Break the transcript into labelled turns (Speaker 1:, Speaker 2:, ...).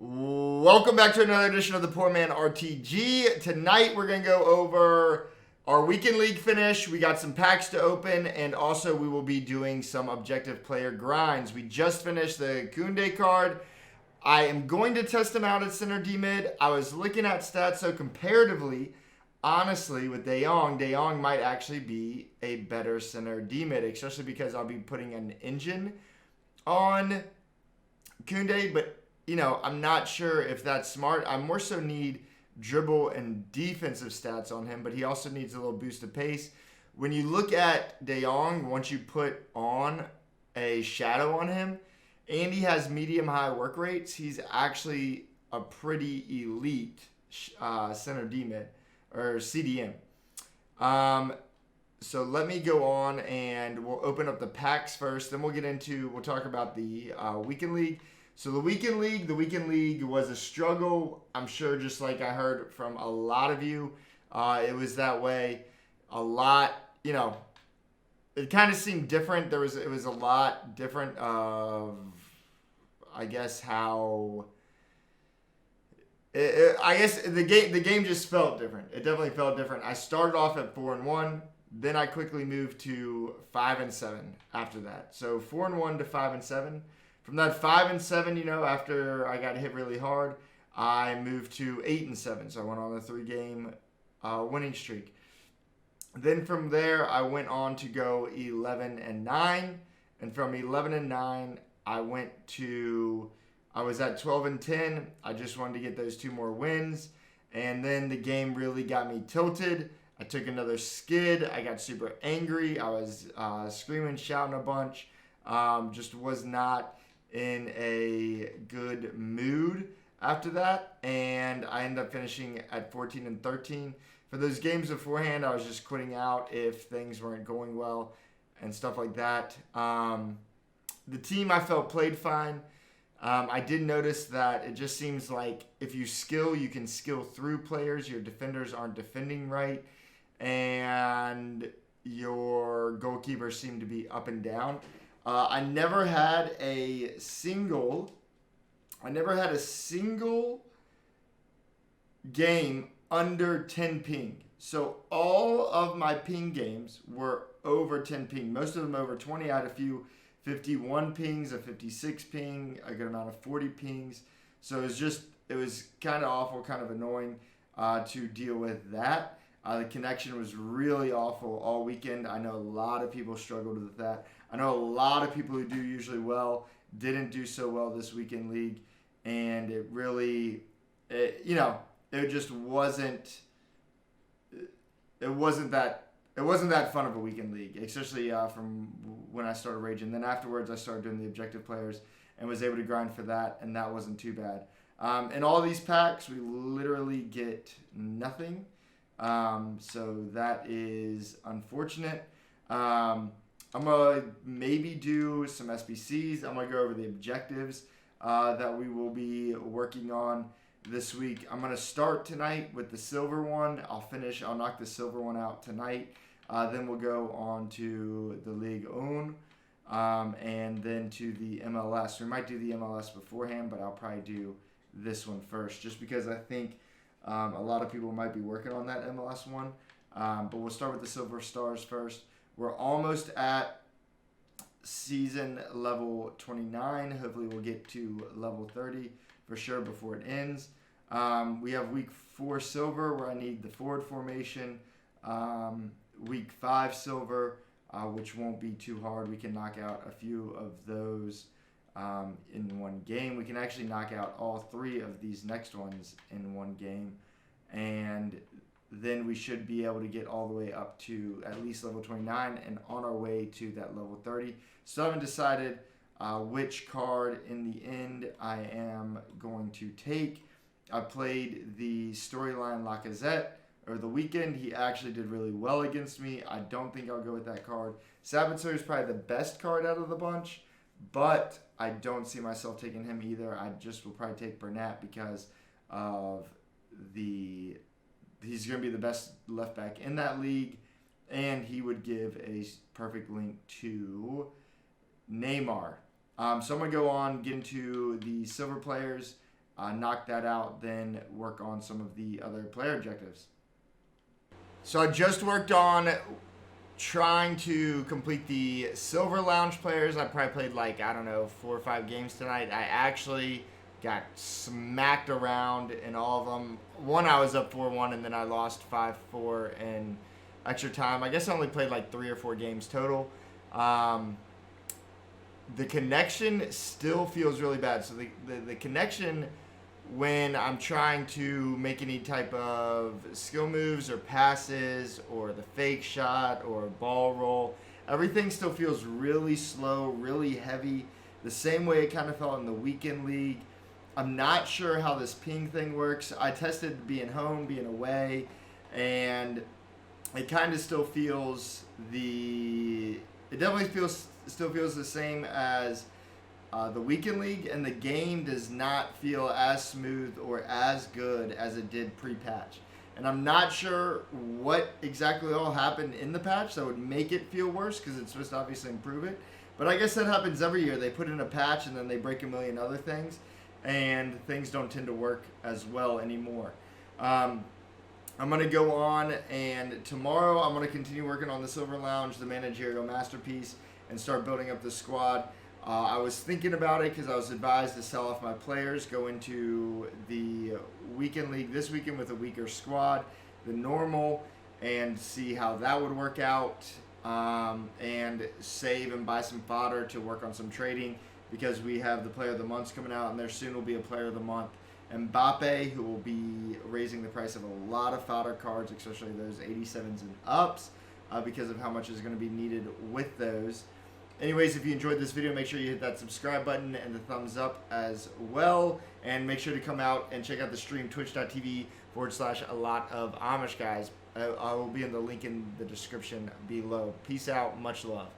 Speaker 1: Welcome back to another edition of the Poor Man RTG. Tonight we're going to go over our weekend league finish. We got some packs to open, and also we will be doing some objective player grinds. We just finished the Koundé card. I am going to test him out at center D-mid. I was looking at stats, so comparatively, honestly, with De Jong might actually be a better center D-mid, especially because I'll be putting an engine on Koundé, but I'm not sure if that's smart. I more so need dribble and defensive stats on him, but he also needs a little boost of pace. When you look at De Jong, once you put on a shadow on him, and he has medium-high work rates, he's actually a pretty elite center D-mid, or CDM. So let me go on, and we'll open up the packs first. Then we'll talk about the weekend league. So the weekend league was a struggle. I'm sure, just like I heard from a lot of you, it was that way. A lot, it kind of seemed different. It was a lot different of, I guess, how. I guess the game just felt different. It definitely felt different. I started off at 4-1. Then I quickly moved to 5-7 after that. So 4-1 to 5-7. From that 5-7, after I got hit really hard, I moved to 8-7. So I went on a 3-game winning streak. Then from there, I went on to go 11-9, and from 11-9, I was at 12-10. I just wanted to get those 2 more wins, and then the game really got me tilted. I took another skid. I got super angry. I was screaming, shouting a bunch. Just was not in a good mood after that, and I ended up finishing at 14-13. For those games beforehand, I was just quitting out if things weren't going well and stuff like that. The team I felt played fine. I did notice that it just seems like if you skill, you can skill through players. Your defenders aren't defending right, and your goalkeepers seem to be up and down. I never had a single game under 10 ping. So all of my ping games were over 10 ping. Most of them over 20. I had a few 51 pings, a 56 ping, a good amount of 40 pings. So it was kind of awful, kind of annoying to deal with that. The connection was really awful all weekend. I know a lot of people struggled with that. I know a lot of people who do usually well didn't do so well this weekend league, and it just wasn't. It wasn't that fun of a weekend league, especially from when I started raging. Then afterwards, I started doing the objective players and was able to grind for that, and that wasn't too bad. In all these packs, we literally get nothing. So that is unfortunate. I'm going to maybe do some SBCs. I'm going to go over the objectives that we will be working on this week. I'm going to start tonight with the silver one. I'll knock the silver one out tonight. Then we'll go on to the League Own, and then to the MLS. We might do the MLS beforehand, but I'll probably do this one first, just because I think a lot of people might be working on that MLS one. But we'll start with the Silver Stars first. We're almost at season level 29. Hopefully we'll get to level 30 for sure before it ends. We have week 4 silver, where I need the forward formation. Week 5 silver, which won't be too hard. We can knock out a few of those in one game. We can actually knock out all 3 of these next ones in one game, and then we should be able to get all the way up to at least level 29 and on our way to that level 30. Still haven't decided which card in the end I am going to take. I played the storyline Lacazette over the weekend. He actually did really well against me. I don't think I'll go with that card. Sabitzer is probably the best card out of the bunch, but I don't see myself taking him either. I just will probably take Bernat because of he's going to be the best left back in that league, and he would give a perfect link to Neymar. So I'm going to go on, get into the silver players. knock that out, then work on some of the other player objectives. So I just worked on trying to complete the Silver Lounge players. I probably played like, I don't know, 4 or 5 games tonight. I actually got smacked around in all of them. One, I was up 4-1, and then I lost 5-4 in extra time. I guess I only played like 3 or 4 games total. The connection still feels really bad. So the connection when I'm trying to make any type of skill moves or passes or the fake shot or ball roll, everything still feels really slow, really heavy, the same way it kind of felt in the weekend league. I'm not sure how this ping thing works. I tested being home, being away, and it kind of still feels still feels the same as the weekend league, and the game does not feel as smooth or as good as it did pre-patch. And I'm not sure what exactly all happened in the patch that would make it feel worse, because it's supposed to obviously improve it. But I guess that happens every year. They put in a patch and then they break a million other things, and things don't tend to work as well anymore. I'm going to go on, and tomorrow I'm going to continue working on the Silver Lounge, the managerial masterpiece, and start building up the squad. I was thinking about it because I was advised to sell off my players, go into the weekend league this weekend with a weaker squad, the normal, and see how that would work out, and save and buy some fodder to work on some trading, because we have the player of the months coming out, and there soon will be a player of the month, Mbappe, who will be raising the price of a lot of fodder cards, especially those 87s and ups, because of how much is going to be needed with those. Anyways, if you enjoyed this video, make sure you hit that subscribe button and the thumbs up as well. And make sure to come out and check out the stream, twitch.tv/a lot of Amish guys. I will be in the link in the description below. Peace out. Much love.